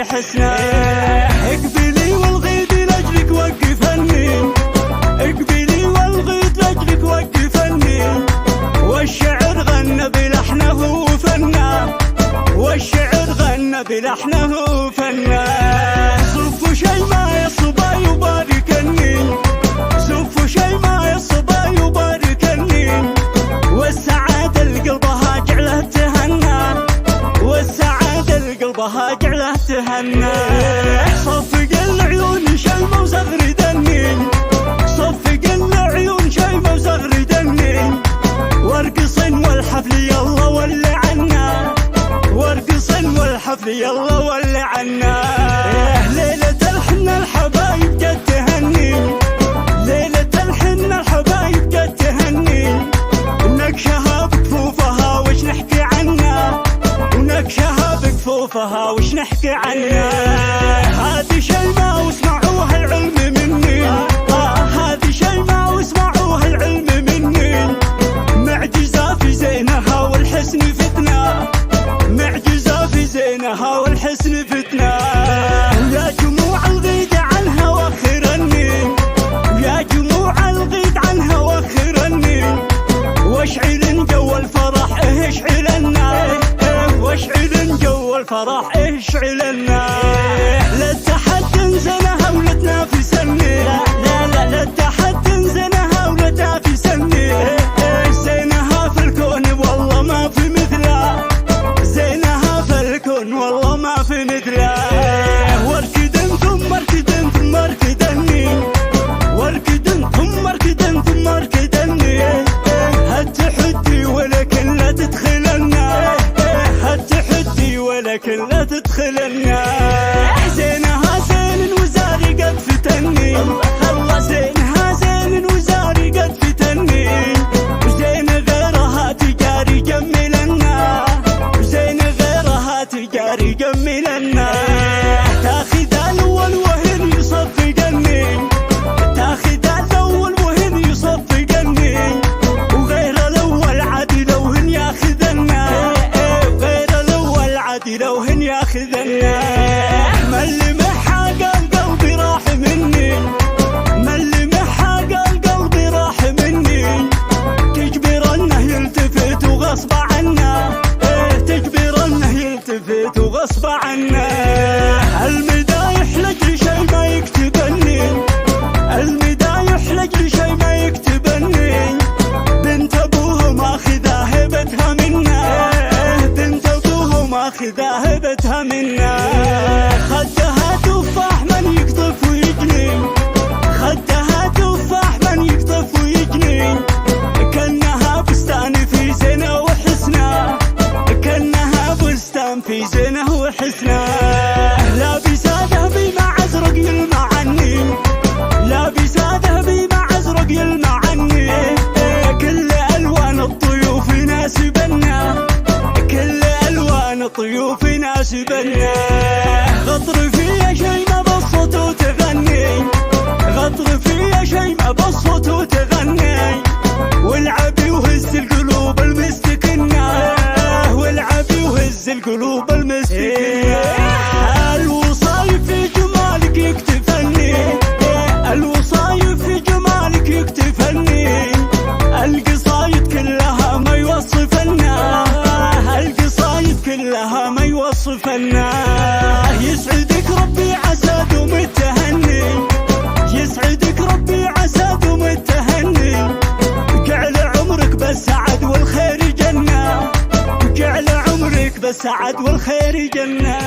في حسنا. اقبلي والغيد لاجلك وقفني، اقبلي والغيد لاجلك وقفني، والشعر غنى بلحنه وفنا، والشعر غنى بلحنه وفنا. صفوا شي ما يصبا يباركني، صفوا شي ما يصبا يباركني، والسعادة لقلبها جعله تهنى، والسعادة لقلبها جعله تهنى. صفق العيون شيمة وصغر دني، صفق العيون شيمة وصغر دني، وارقصن والحفل يلا ولع عنا، وارقصن والحفل يلا ولع عنا. ليلة الحنة الحبايب جت تهني، ليلة الحنة الحبايب جت تهني، ونكشها بكفوفها وش نحكي عنها، ونكشها بكفوفها وش نحكي عنها. هذه شيمة واسمعوها العلم مني، هذه شيمة واسمعوها العلم مني، معجزة في زينها والحسن فتنة، معجزة في زينها والحسن فتنة. يا جموع الغيد عنها وخرني، يا جموع الغيد عنها وخرني، واشعلن جو الفرح اشعلنا، واشعلن جو الفرح اشعلنا. لا تحد زنها ولا تنافسني، لا لا لا تحد زنها ولا تنافسني، زينها في الكون والله ما في مثلها، زينها في الكون والله ما في مثلها. واركدن ثم اركدن ثم اركدني، واركدن ثم اركدن ثم اركدني، هالتحدي ولكن لا تدخلنا، هالتحدي ولكن لا تدخلنا. زينها زين وزاري قد فتني، زينها زين وزاري قد فتني، وزين غيرها تجاري جملنا، وزين غيرها تجاري جملنا. تاخذ الاول وهن يصفقني، تاخذ الاول وهن يصفقني، وغير الاول عادي لو هن ياخذنا، وغير الاول عادي لو هن ياخذنا. ملي محا قال قلبي راح مني، ملي محا قال قلبي راح مني، تجبرنه يلتفت وغصب عنا، تجبرنه يلتفت وغصب عنا. المدايح لاجل شي ما يكتبني، المدايح لاجل شي ما يكتبني، بنت ابوه ماخذه هبتها منا، بنت ابوه ماخذه هبتها منا. خدها تفاح من يقطف ويجني، خدها تفاح من يقطف ويجني، كانها بستان في زينه وحسنه، كانها بستان في زينه وحسنه. لابسه ذهبي مع ازرق يلمع عني، لابسه ذهبي مع ازرق يلمع عني، كل الوان الطيوف يناسبنا، كل الوان الطيوف يناسبنا. غطر فيها شي ما بالصوت وتغني، غطر فيها شي ما بالصوت وتغني، والعبي وهز القلوب المستكنة، والعبي وهز القلوب المستكنة. الوصايف في جمالك يكتفني، الوصايف في جمالك يكتفني، القصايد كلها ما يوصفنا، القصايد كلها ما يوصفنا. يسعدك ربي عسى دوم التهني، يسعدك ربي عسى دوم التهني، جعل عمرك بالسعد والخير جنة، جعل عمرك بالسعد والخير جنة.